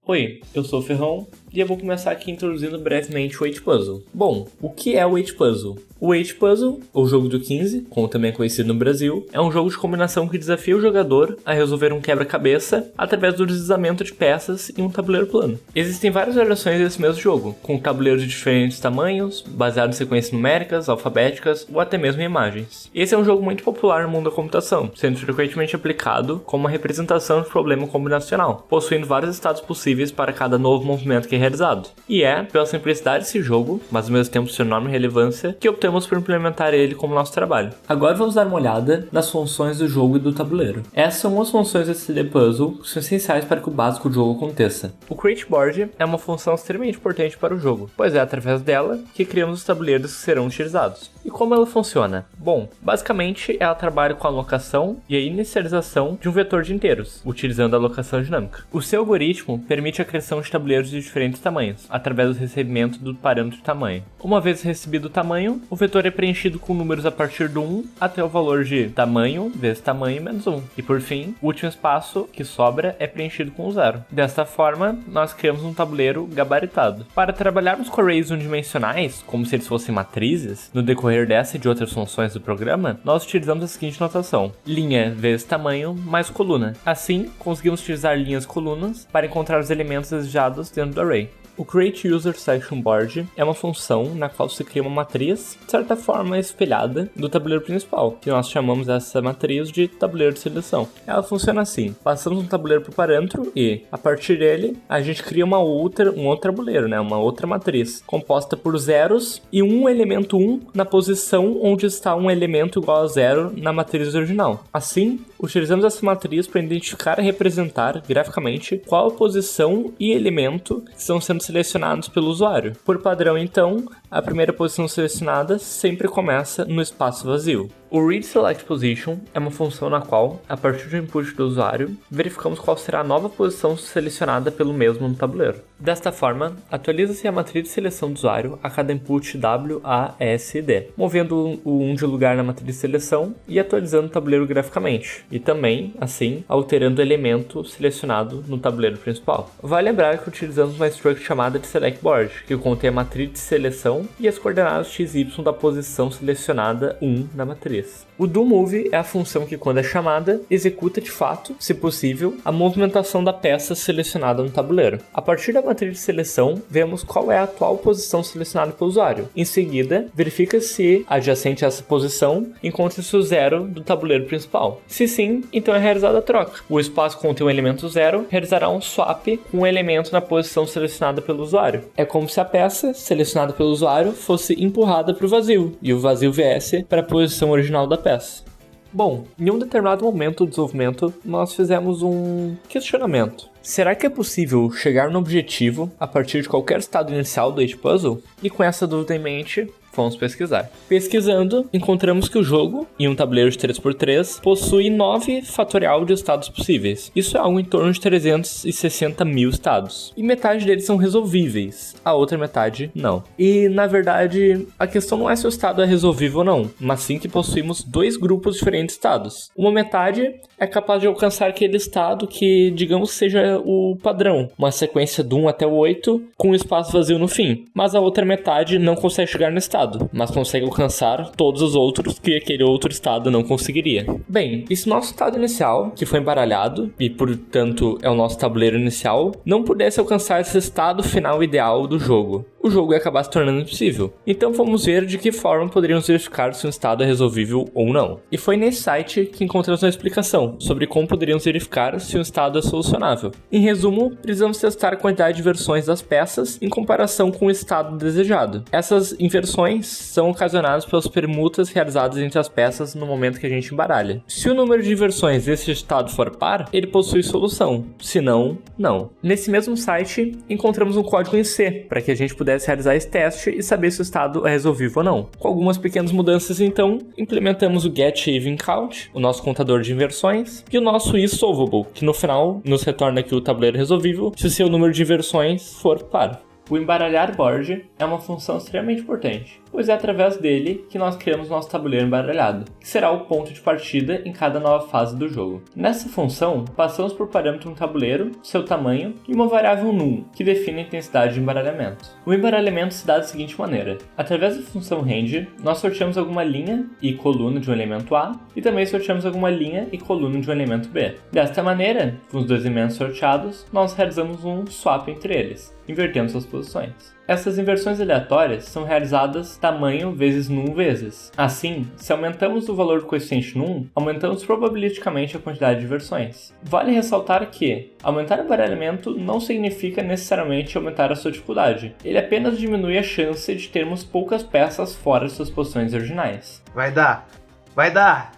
Oi, eu sou o Ferrão e eu vou começar aqui introduzindo brevemente o H-Puzzle. Bom, o que é o H-Puzzle? O H-Puzzle, ou jogo do 15, como também é conhecido no Brasil, é um jogo de combinação que desafia o jogador a resolver um quebra-cabeça através do deslizamento de peças em um tabuleiro plano. Existem várias variações desse mesmo jogo, com tabuleiros de diferentes tamanhos, baseados em sequências numéricas, alfabéticas ou até mesmo em imagens. Esse é um jogo muito popular no mundo da computação, sendo frequentemente aplicado como uma representação de problema combinacional, possuindo vários estados possíveis para cada novo movimento que é realizado. E é, pela simplicidade desse jogo, mas ao mesmo tempo sua enorme relevância, que optamos por implementar ele como nosso trabalho. Agora vamos dar uma olhada nas funções do jogo e do tabuleiro. Essas são as funções desse CD Puzzle que são essenciais para que o básico do jogo aconteça. O Create Board é uma função extremamente importante para o jogo, pois é através dela que criamos os tabuleiros que serão utilizados. E como ela funciona? Bom, basicamente ela trabalha com a alocação e a inicialização de um vetor de inteiros, utilizando a alocação dinâmica. O seu algoritmo permite a criação de tabuleiros de diferentes tamanhos, através do recebimento do parâmetro de tamanho. Uma vez recebido o tamanho, o vetor é preenchido com números a partir do 1 até o valor de tamanho vezes tamanho menos 1. E por fim, o último espaço que sobra é preenchido com 0. Desta forma, nós criamos um tabuleiro gabaritado. Para trabalharmos com arrays unidimensionais, como se eles fossem matrizes, no decorrer dessa e de outras funções do programa, nós utilizamos a seguinte notação: linha vezes tamanho mais coluna. Assim, conseguimos utilizar linhas e colunas para encontrar os elementos desejados dentro do array. O Create User Selection Board é uma função na qual se cria uma matriz, de certa forma espelhada, do tabuleiro principal, que nós chamamos essa matriz de tabuleiro de seleção. Ela funciona assim: passamos um tabuleiro para o parâmetro e, a partir dele, a gente cria um outro tabuleiro, uma outra matriz, composta por zeros e um elemento 1 na posição onde está um elemento igual a 0 na matriz original. Assim, utilizamos essa matriz para identificar e representar graficamente qual a posição e elemento que estão sendo selecionados pelo usuário. Por padrão, então, a primeira posição selecionada sempre começa no espaço vazio. O Read Select Position é uma função na qual, a partir do input do usuário, verificamos qual será a nova posição selecionada pelo mesmo no tabuleiro. Desta forma, atualiza-se a matriz de seleção do usuário a cada input W, A, S e D, movendo o 1 de lugar na matriz de seleção e atualizando o tabuleiro graficamente, e também, assim, alterando o elemento selecionado no tabuleiro principal. Vale lembrar que utilizamos uma struct chamada de Select Board, que contém a matriz de seleção e as coordenadas x e y da posição selecionada 1 na matriz. O doMove é a função que, quando é chamada, executa de fato, se possível, a movimentação da peça selecionada no tabuleiro. A partir da matriz de seleção, vemos qual é a atual posição selecionada pelo usuário. Em seguida, verifica se, adjacente a essa posição, encontra-se o 0 do tabuleiro principal. Se sim, então é realizada a troca. O espaço que contém o elemento 0 realizará um swap com o elemento na posição selecionada pelo usuário. É como se a peça, selecionada pelo usuário, fosse empurrada para o vazio, e o vazio viesse para a posição original da peça. Bom, em um determinado momento do desenvolvimento, nós fizemos um questionamento. Será que é possível chegar no objetivo a partir de qualquer estado inicial do H-Puzzle? E com essa dúvida em mente, fomos pesquisar. Pesquisando, encontramos que o jogo, em um tabuleiro de 3x3, possui 9 fatorial de estados possíveis. Isso é algo em torno de 360 mil estados. E metade deles são resolvíveis, a outra metade não. E, na verdade, a questão não é se o estado é resolvível ou não, mas sim que possuímos dois grupos diferentes de estados. Uma metade é capaz de alcançar aquele estado que, digamos, seja o padrão, uma sequência do 1 até o 8, com um espaço vazio no fim. Mas a outra metade não consegue chegar no estado, mas consegue alcançar todos os outros que aquele outro estado não conseguiria. Bem, e se nosso estado inicial, que foi embaralhado, e portanto é o nosso tabuleiro inicial, não pudesse alcançar esse estado final ideal do jogo? O jogo ia acabar se tornando impossível. Então vamos ver de que forma poderíamos verificar se um estado é resolvível ou não. E foi nesse site que encontramos uma explicação sobre como poderíamos verificar se um estado é solucionável. Em resumo, precisamos testar a quantidade de versões das peças em comparação com o estado desejado. Essas inversões são ocasionadas pelas permutas realizadas entre as peças no momento que a gente embaralha. Se o número de inversões desse estado for par, ele possui solução. Se não, não. Nesse mesmo site, encontramos um código em C para que a gente pudesse realizar esse teste e saber se o estado é resolvível ou não. Com algumas pequenas mudanças, então, implementamos o getEvenCount, o nosso contador de inversões, e o nosso isSolvable, que no final nos retorna aqui o tabuleiro resolvível se o seu número de inversões for par. O embaralhar board é uma função extremamente importante. pois é através dele que nós criamos nosso tabuleiro embaralhado, que será o ponto de partida em cada nova fase do jogo. Nessa função, passamos por parâmetro no tabuleiro, seu tamanho e uma variável num, que define a intensidade de embaralhamento. O embaralhamento se dá da seguinte maneira: através da função range, nós sorteamos alguma linha e coluna de um elemento A e também sorteamos alguma linha e coluna de um elemento B. Desta maneira, com os dois elementos sorteados, nós realizamos um swap entre eles, invertendo suas posições. Essas inversões aleatórias são realizadas tamanho vezes num vezes. Assim, se aumentamos o valor do coeficiente num, aumentamos probabilisticamente a quantidade de versões. Vale ressaltar que aumentar o embaralhamento não significa necessariamente aumentar a sua dificuldade. Ele apenas diminui a chance de termos poucas peças fora de suas posições originais. Vai dar! Vai dar!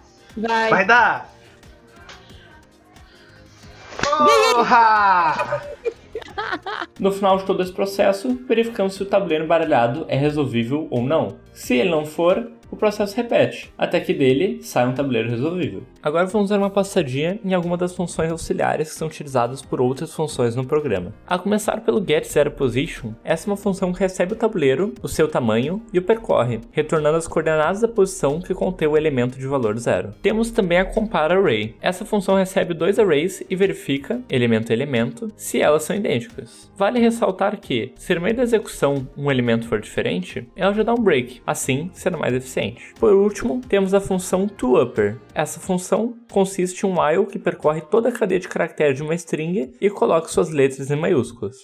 Vai dar! Porra! No final de todo esse processo, verificamos se o tabuleiro embaralhado é resolvível ou não. Se ele não for, o processo repete, até que dele saia um tabuleiro resolvível. Agora vamos dar uma passadinha em algumas das funções auxiliares que são utilizadas por outras funções no programa. A começar pelo getZeroPosition, essa é uma função que recebe o tabuleiro, o seu tamanho e o percorre, retornando as coordenadas da posição que contém o elemento de valor 0. Temos também a compare_array. Essa função recebe dois arrays e verifica, elemento a elemento, se elas são idênticas. Vale ressaltar que, se no meio da execução um elemento for diferente, ela já dá um break, assim será mais eficiente. Por último, temos a função toUpper. Essa função consiste em um while que percorre toda a cadeia de caracteres de uma string e coloca suas letras em maiúsculas.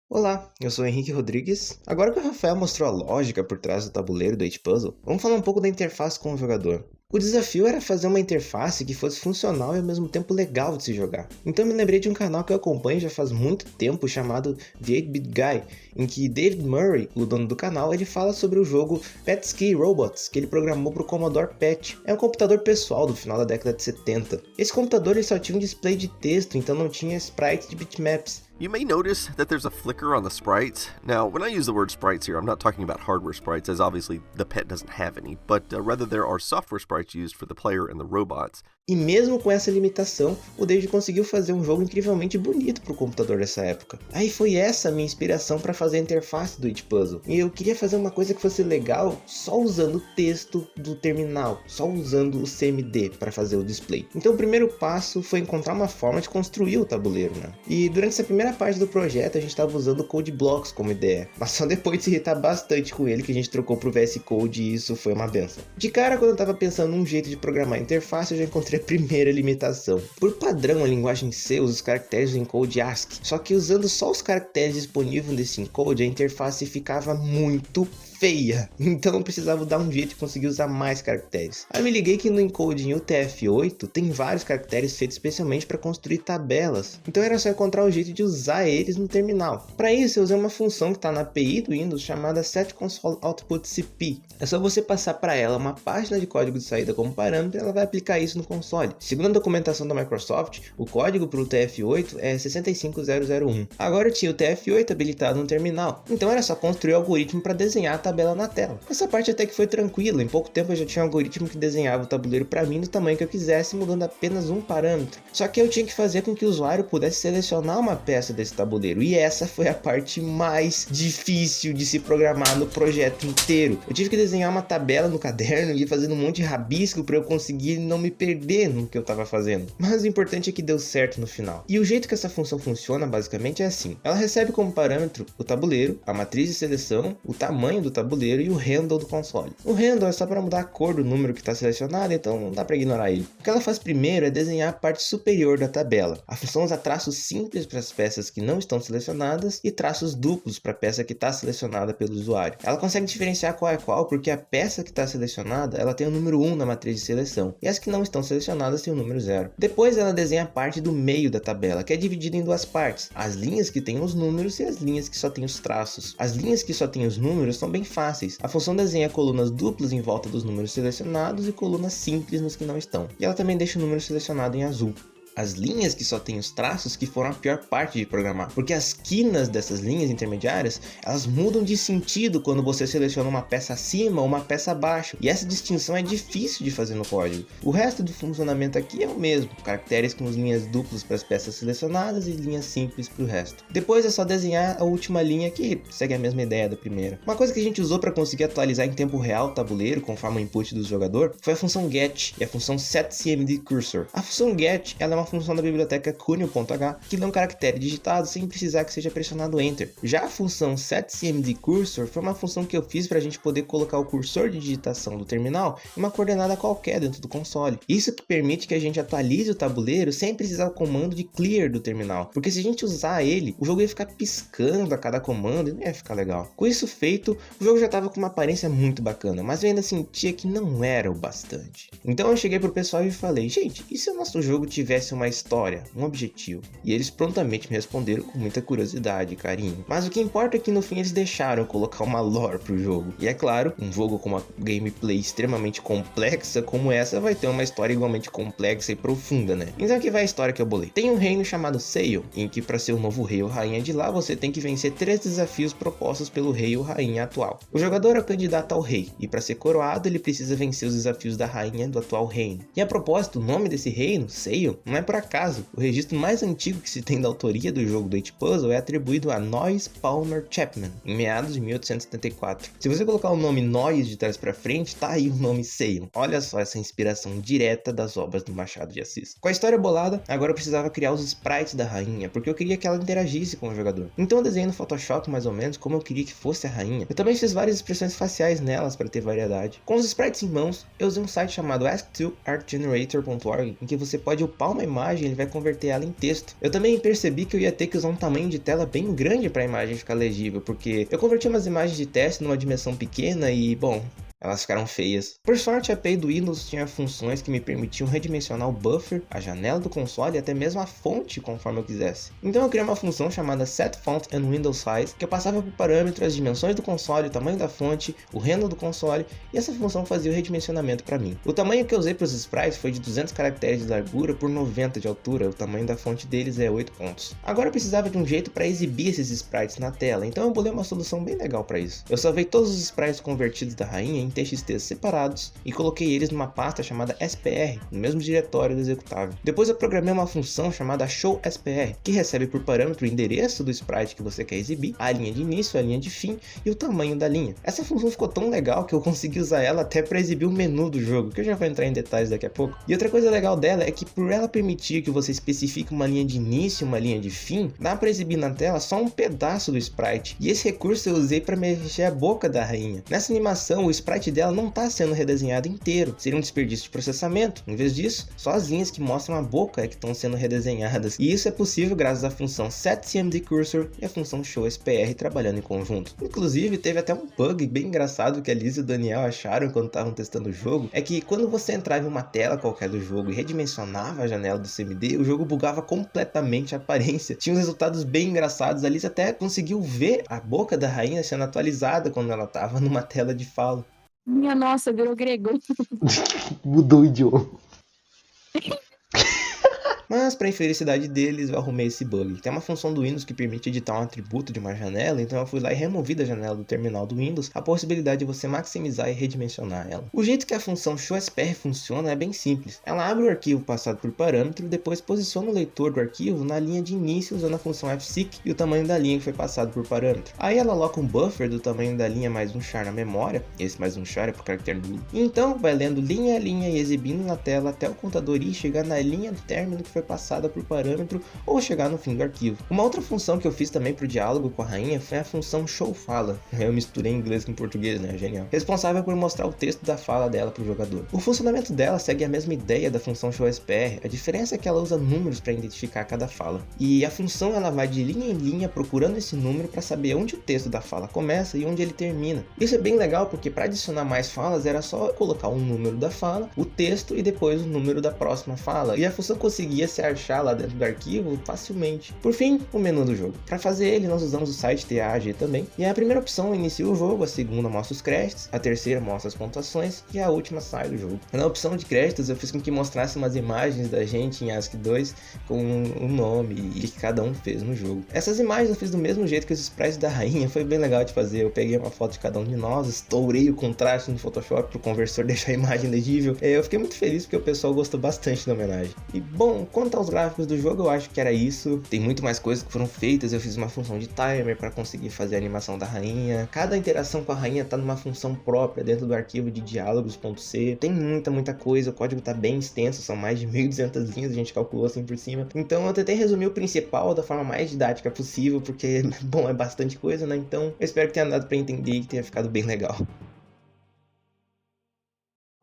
Olá, eu sou o Henrique Rodrigues. Agora que o Rafael mostrou a lógica por trás do tabuleiro do H-Puzzle, vamos falar um pouco da interface com o jogador. O desafio era fazer uma interface que fosse funcional e ao mesmo tempo legal de se jogar. Então me lembrei de um canal que eu acompanho já faz muito tempo chamado The 8-Bit Guy, em que David Murray, o dono do canal, ele fala sobre o jogo Petsky Robots, que ele programou para o Commodore PET. É um computador pessoal do final da década de 70. Esse computador ele só tinha um display de texto, então não tinha sprites de bitmaps. You may notice that there's a flicker on the sprites. Now, when I use the word sprites here, I'm not talking about hardware sprites, as obviously the PET doesn't have any, but rather there are software sprites used for the player and the robots. E mesmo com essa limitação, o David conseguiu fazer um jogo incrivelmente bonito para o computador dessa época. Aí foi essa a minha inspiração para fazer a interface do H-Puzzle. E eu queria fazer uma coisa que fosse legal só usando o texto do terminal, só usando o CMD para fazer o display. Então o primeiro passo foi encontrar uma forma de construir o tabuleiro, né? E durante essa primeira parte do projeto a gente estava usando o Code Blocks como ideia, mas só depois de se irritar bastante com ele que a gente trocou pro VS Code e isso foi uma benção. De cara, quando eu estava pensando num jeito de programar a interface, eu já encontrei a primeira limitação. Por padrão, a linguagem C usa os caracteres do encode ASCII, só que usando só os caracteres disponíveis desse encode, a interface ficava muito feia, então eu precisava dar um jeito de conseguir usar mais caracteres. Aí eu me liguei que no encode em UTF-8 tem vários caracteres feitos especialmente para construir tabelas, então era só encontrar o jeito de usar eles no terminal. Para isso eu usei uma função que está na API do Windows chamada setConsoleOutputCP. É só você passar para ela uma página de código de saída como parâmetro e ela vai aplicar isso no console. Segundo a documentação da Microsoft, o código para o UTF-8 é 65001. Agora eu tinha o UTF-8 habilitado no terminal, então era só construir o algoritmo para desenhar a tabela na tela. Essa parte até que foi tranquila, em pouco tempo eu já tinha um algoritmo que desenhava o tabuleiro para mim do tamanho que eu quisesse, mudando apenas um parâmetro. Só que eu tinha que fazer com que o usuário pudesse selecionar uma peça desse tabuleiro, e essa foi a parte mais difícil de se programar no projeto inteiro. Eu tive que desenhar uma tabela no caderno e ir fazendo um monte de rabisco para eu conseguir não me perder no que eu estava fazendo. Mas o importante é que deu certo no final. E o jeito que essa função funciona basicamente é assim: ela recebe como parâmetro o tabuleiro, a matriz de seleção, o tamanho do tabuleiro e o handle do console. O handle é só para mudar a cor do número que está selecionado, então não dá para ignorar ele. O que ela faz primeiro é desenhar a parte superior da tabela. A função usa traços simples para as peças que não estão selecionadas e traços duplos para a peça que está selecionada pelo usuário. Ela consegue diferenciar qual é qual porque a peça que está selecionada ela tem o número 1 na matriz de seleção e as que não estão selecionadas têm o número 0. Depois ela desenha a parte do meio da tabela, que é dividida em duas partes: as linhas que têm os números e as linhas que só têm os traços. As linhas que só têm os números são bem fáceis. A função desenha colunas duplas em volta dos números selecionados e colunas simples nos que não estão. E ela também deixa o número selecionado em azul. as linhas que só tem os traços que foram a pior parte de programar, porque as quinas dessas linhas intermediárias, elas mudam de sentido quando você seleciona uma peça acima ou uma peça abaixo, e essa distinção é difícil de fazer no código. O resto do funcionamento aqui é o mesmo, caracteres com linhas duplas para as peças selecionadas e linhas simples para o resto. Depois é só desenhar a última linha que segue a mesma ideia da primeira. Uma coisa que a gente usou para conseguir atualizar em tempo real o tabuleiro conforme o input do jogador foi a função get e a função setCMDCursor. A função get ela é uma função da biblioteca Cuneo.h que lê um caractere digitado sem precisar que seja pressionado Enter. Já a função setCMDCursor foi uma função que eu fiz para a gente poder colocar o cursor de digitação do terminal em uma coordenada qualquer dentro do console. Isso que permite que a gente atualize o tabuleiro sem precisar do comando de clear do terminal, porque se a gente usar ele, o jogo ia ficar piscando a cada comando e não ia ficar legal. Com isso feito, o jogo já estava com uma aparência muito bacana, mas eu ainda sentia que não era o bastante. Então eu cheguei pro pessoal e falei, gente, e se o nosso jogo tivesse uma história, um objetivo? E eles prontamente me responderam com muita curiosidade e carinho. Mas o que importa é que no fim eles deixaram colocar uma lore pro jogo. E é claro, um jogo com uma gameplay extremamente complexa como essa vai ter uma história igualmente complexa e profunda, né? Então aqui vai a história que eu bolei. Tem um reino chamado Sail, em que para ser o novo rei ou rainha de lá, você tem que vencer 3 desafios propostos pelo rei ou rainha atual. O jogador é o candidato ao rei, e para ser coroado ele precisa vencer os desafios da rainha do atual reino. E a propósito, o nome desse reino, Sail, não é por acaso. O registro mais antigo que se tem da autoria do jogo do H-Puzzle é atribuído a Noyes Palmer Chapman, em meados de 1874. Se você colocar o nome Noyes de trás para frente, tá aí o nome Sail. Olha só essa inspiração direta das obras do Machado de Assis. Com a história bolada, agora eu precisava criar os sprites da rainha, porque eu queria que ela interagisse com o jogador. Então eu desenhei no Photoshop mais ou menos como eu queria que fosse a rainha. Eu também fiz várias expressões faciais nelas para ter variedade. Com os sprites em mãos, eu usei um site chamado ask2artgenerator.org, em que você pode upar uma imagem e ele vai converter ela em texto. Eu também percebi que eu ia ter que usar um tamanho de tela bem grande para a imagem ficar legível, porque eu converti umas imagens de teste numa dimensão pequena e, bom, elas ficaram feias. Por sorte, a API do Windows tinha funções que me permitiam redimensionar o buffer, a janela do console e até mesmo a fonte conforme eu quisesse. Então eu criei uma função chamada setFont and Window Size, que eu passava por parâmetro as dimensões do console, o tamanho da fonte, o handle do console, e essa função fazia o redimensionamento para mim. O tamanho que eu usei para os sprites foi de 200 caracteres de largura por 90 de altura, o tamanho da fonte deles é 8 pontos. Agora eu precisava de um jeito para exibir esses sprites na tela, então eu bolei uma solução bem legal para isso. Eu salvei todos os sprites convertidos da rainha em TXT separados e coloquei eles numa pasta chamada SPR, no mesmo diretório do executável. Depois eu programei uma função chamada showSPR, que recebe por parâmetro o endereço do sprite que você quer exibir, a linha de início, a linha de fim e o tamanho da linha. Essa função ficou tão legal que eu consegui usar ela até para exibir o menu do jogo, que eu já vou entrar em detalhes daqui a pouco. E outra coisa legal dela é que por ela permitir que você especifique uma linha de início e uma linha de fim, dá para exibir na tela só um pedaço do sprite. E esse recurso eu usei para mexer a boca da rainha. Nessa animação, o sprite dela não está sendo redesenhado inteiro, seria um desperdício de processamento. Em vez disso, só as linhas que mostram a boca é que estão sendo redesenhadas, e isso é possível graças à função setCMDCursor e à função showSPR trabalhando em conjunto. Inclusive, teve até um bug bem engraçado que a Liz e o Daniel acharam quando estavam testando o jogo, é que quando você entrava em uma tela qualquer do jogo e redimensionava a janela do CMD, o jogo bugava completamente a aparência. Tinha uns resultados bem engraçados, a Liz até conseguiu ver a boca da rainha sendo atualizada quando ela estava numa tela de fala. Minha nossa, virou grego. Mudou o idioma. Mas para a infelicidade deles, eu arrumei esse bug. Tem uma função do Windows que permite editar um atributo de uma janela, então eu fui lá e removi da janela do terminal do Windows a possibilidade de você maximizar e redimensionar ela. O jeito que a função showSPR funciona é bem simples. Ela abre o arquivo passado por parâmetro e depois posiciona o leitor do arquivo na linha de início usando a função fseek e o tamanho da linha que foi passado por parâmetro. Aí ela aloca um buffer do tamanho da linha mais um char na memória, esse mais um char é pro caractere nulo, e então vai lendo linha a linha e exibindo na tela até o contador ir chegar na linha do término que foi passada por parâmetro ou chegar no fim do arquivo. Uma outra função que eu fiz também para o diálogo com a rainha foi a função showFala. Eu misturei inglês com português, né? Genial. Responsável por mostrar o texto da fala dela para o jogador. O funcionamento dela segue a mesma ideia da função showSPR, a diferença é que ela usa números para identificar cada fala. E a função ela vai de linha em linha procurando esse número para saber onde o texto da fala começa e onde ele termina. Isso é bem legal porque para adicionar mais falas era só colocar um número da fala, o texto e depois o número da próxima fala. E a função conseguia você achar lá dentro do arquivo facilmente. Por fim, o menu do jogo. Para fazer ele, nós usamos o site TAG também, e a primeira opção inicia o jogo, a segunda mostra os créditos, a terceira mostra as pontuações e a última sai do jogo. Na opção de créditos, eu fiz com que mostrasse umas imagens da gente em ASCII 2 com o nome e que cada um fez no jogo. Essas imagens eu fiz do mesmo jeito que os sprites da rainha, foi bem legal de fazer. Eu peguei uma foto de cada um de nós, estourei o contraste no Photoshop pro conversor deixar a imagem legível. Eu fiquei muito feliz porque o pessoal gostou bastante da homenagem. E bom, quanto aos gráficos do jogo, eu acho que era isso. Tem muito mais coisas que foram feitas. Eu fiz uma função de timer para conseguir fazer a animação da rainha. Cada interação com a rainha tá numa função própria dentro do arquivo de diálogos.c. Tem muita coisa, o código tá bem extenso, são mais de 1.200 linhas, a gente calculou assim por cima. Então eu tentei resumir o principal da forma mais didática possível, porque, bom, é bastante coisa, né? Então eu espero que tenha dado pra entender e que tenha ficado bem legal.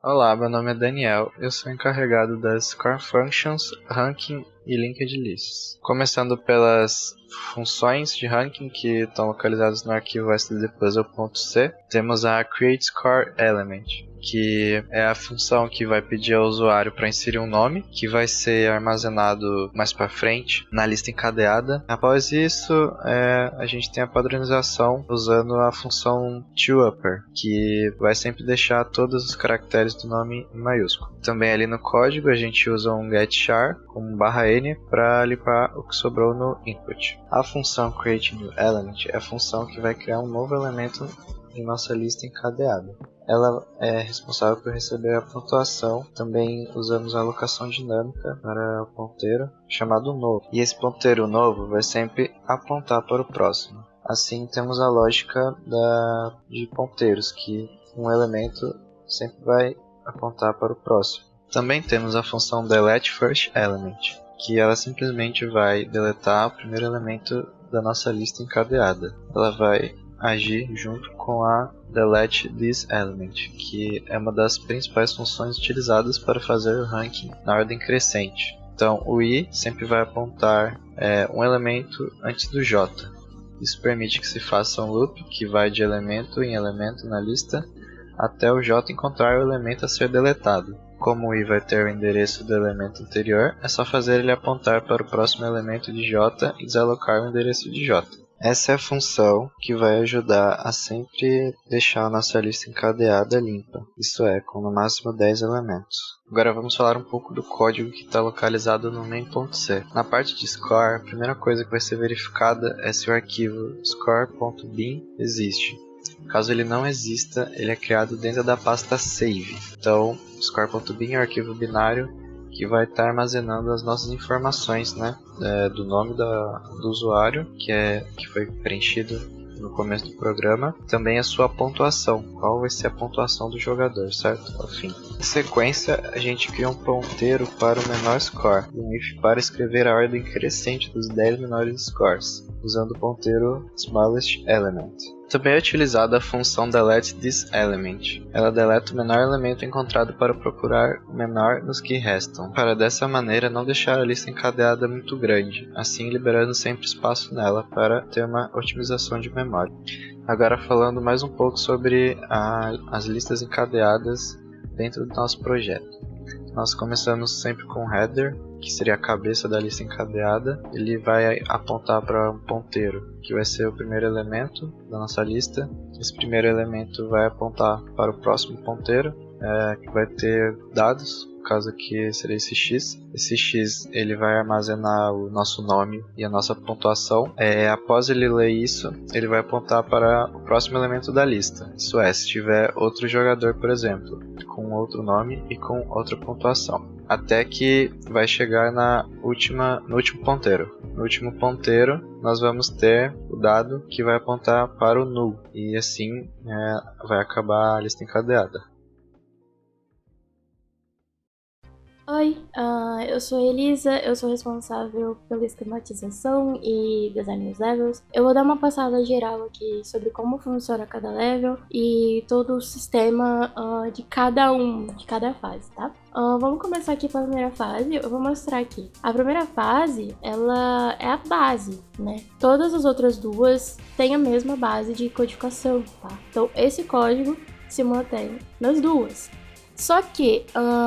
Olá, meu nome é Daniel, eu sou encarregado das Core Functions, Ranking e Linked Lists. Começando pelas funções de ranking que estão localizadas no arquivo stdpuzzle.c, temos a createScoreElement, que é a função que vai pedir ao usuário para inserir um nome, que vai ser armazenado mais para frente na lista encadeada. Após isso, a gente tem a padronização usando a função toUpper, que vai sempre deixar todos os caracteres do nome em maiúsculo. Também ali no código a gente usa um getChar com /n para limpar o que sobrou no input. A função createNewElement é a função que vai criar um novo elemento em nossa lista encadeada. Ela é responsável por receber a pontuação. Também usamos a alocação dinâmica para o ponteiro chamado novo. E esse ponteiro novo vai sempre apontar para o próximo. Assim temos a lógica de ponteiros, que um elemento sempre vai apontar para o próximo. Também temos a função deleteFirstElement, que ela simplesmente vai deletar o primeiro elemento da nossa lista encadeada. Ela vai agir junto com a deleteThisElement, que é uma das principais funções utilizadas para fazer o ranking na ordem crescente. Então o i sempre vai apontar um elemento antes do j. Isso permite que se faça um loop que vai de elemento em elemento na lista até o j encontrar o elemento a ser deletado. Como o i vai ter o endereço do elemento anterior, é só fazer ele apontar para o próximo elemento de j e desalocar o endereço de j. Essa é a função que vai ajudar a sempre deixar a nossa lista encadeada limpa, isso é, com no máximo 10 elementos. Agora vamos falar um pouco do código que está localizado no main.c. Na parte de score, a primeira coisa que vai ser verificada é se o arquivo score.bin existe. Caso ele não exista, ele é criado dentro da pasta save. Então, score.bin é um arquivo binário que vai estar armazenando as nossas informações, né, do nome do usuário, que foi preenchido no começo do programa, também a sua pontuação, qual vai ser a pontuação do jogador, certo? Ao fim. Na sequência, a gente cria um ponteiro para o menor score, e um if para escrever a ordem crescente dos 10 menores scores, usando o ponteiro smallestElement. Também é utilizada a função deleteThisElement. Ela deleta o menor elemento encontrado para procurar o menor nos que restam, para dessa maneira não deixar a lista encadeada muito grande, assim liberando sempre espaço nela para ter uma otimização de memória. Agora falando mais um pouco sobre as listas encadeadas dentro do nosso projeto. Nós começamos sempre com o header, que seria a cabeça da lista encadeada. Ele vai apontar para um ponteiro, que vai ser o primeiro elemento da nossa lista. Esse primeiro elemento vai apontar para o próximo ponteiro, que vai ter dados, no caso aqui seria esse x. Esse x ele vai armazenar o nosso nome e a nossa pontuação. Após ele ler isso, ele vai apontar para o próximo elemento da lista. Isso é, se tiver outro jogador, por exemplo, com outro nome e com outra pontuação. Até que vai chegar no último ponteiro. No último ponteiro, nós vamos ter o dado que vai apontar para o null. E assim vai acabar a lista encadeada. Oi, eu sou a Elisa, eu sou responsável pela esquematização e design dos levels. Eu vou dar uma passada geral aqui sobre como funciona cada level e todo o sistema de cada fase, tá? Vamos começar aqui pela primeira fase, eu vou mostrar aqui. A primeira fase, ela é a base, né? Todas as outras duas têm a mesma base de codificação, tá? Então esse código se mantém nas duas. Só que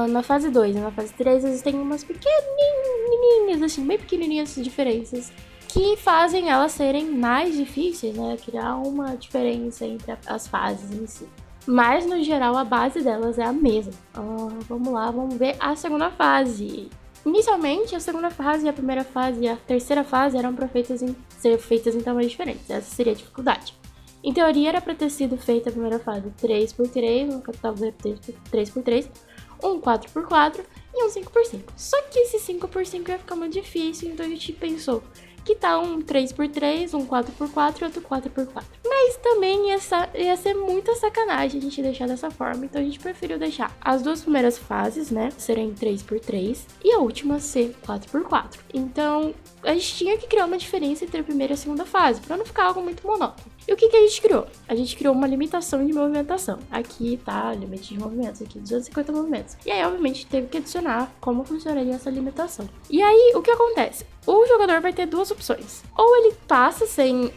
na fase 2 e na fase 3 existem umas pequenininhas, assim, bem pequenininhas diferenças que fazem elas serem mais difíceis, né? Criar uma diferença entre as fases em si. Mas, no geral, a base delas é a mesma. Vamos lá, vamos ver a segunda fase. Inicialmente, a segunda fase, a primeira fase e a terceira fase eram para ser feitas em tamanhos diferentes. Essa seria a dificuldade. Em teoria, era para ter sido feita a primeira fase 3x3, um tabuleiro 3x3, um 4x4 e um 5x5. Só que esse 5x5 ia ficar muito difícil, então a gente pensou que tá um 3x3, um 4x4 e outro 4x4. Mas também ia ser muita sacanagem a gente deixar dessa forma, então a gente preferiu deixar as duas primeiras fases, né, serem 3x3 e a última ser 4x4. Então a gente tinha que criar uma diferença entre a primeira e a segunda fase, para não ficar algo muito monótono. E o que a gente criou? A gente criou uma limitação de movimentação. Aqui tá limite de movimentos, aqui 250 movimentos. E aí, obviamente, teve que adicionar como funcionaria essa limitação. E aí, o que acontece? O jogador vai ter duas opções. Ou ele passa sem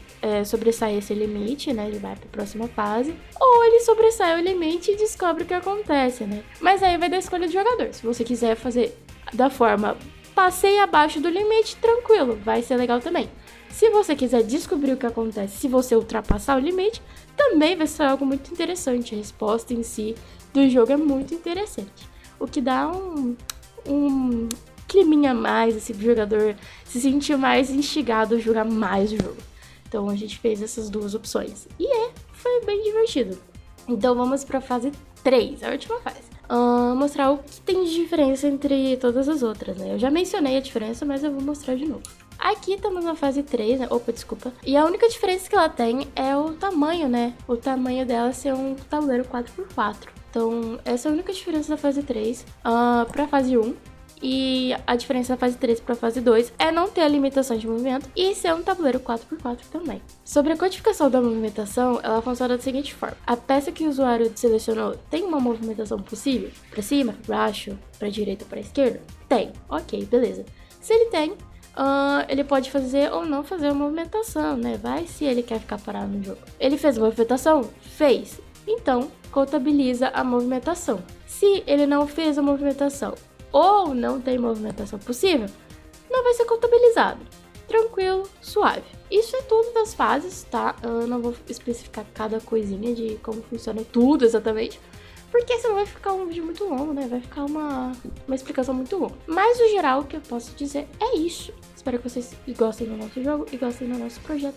sobressair esse limite, né? Ele vai para a próxima fase. Ou ele sobressai o limite e descobre o que acontece, né? Mas aí vai da escolha do jogador. Se você quiser fazer da forma passei abaixo do limite, tranquilo, vai ser legal também. Se você quiser descobrir o que acontece se você ultrapassar o limite, também vai ser algo muito interessante. A resposta em si do jogo é muito interessante. O que dá um climinha a mais, assim, pro jogador se sentir mais instigado a jogar mais o jogo. Então a gente fez essas duas opções. E foi bem divertido. Então vamos pra fase 3, a última fase. Mostrar o que tem de diferença entre todas as outras, né? Eu já mencionei a diferença, mas eu vou mostrar de novo. Aqui estamos na fase 3, né? Opa, desculpa. E a única diferença que ela tem é o tamanho, né? O tamanho dela ser um tabuleiro 4x4. Então, essa é a única diferença da fase 3 pra fase 1. E a diferença da fase 3 para a fase 2 é não ter a limitação de movimento e ser um tabuleiro 4x4 também. Sobre a codificação da movimentação, ela funciona da seguinte forma. A peça que o usuário selecionou tem uma movimentação possível? Para cima, para baixo, para direita ou para esquerda? Tem. Ok, beleza. Se ele tem, ele pode fazer ou não fazer a movimentação, né? Vai se ele quer ficar parado no jogo. Ele fez a movimentação? Fez. Então, contabiliza a movimentação. Se ele não fez a movimentação ou não tem movimentação possível, não vai ser contabilizado. Tranquilo, suave. Isso é tudo das fases, tá? Eu não vou especificar cada coisinha de como funciona tudo exatamente, porque senão vai ficar um vídeo muito longo, né? Vai ficar uma explicação muito longa. Mas, no geral, o que eu posso dizer é isso. Espero que vocês gostem do nosso jogo e gostem do nosso projeto.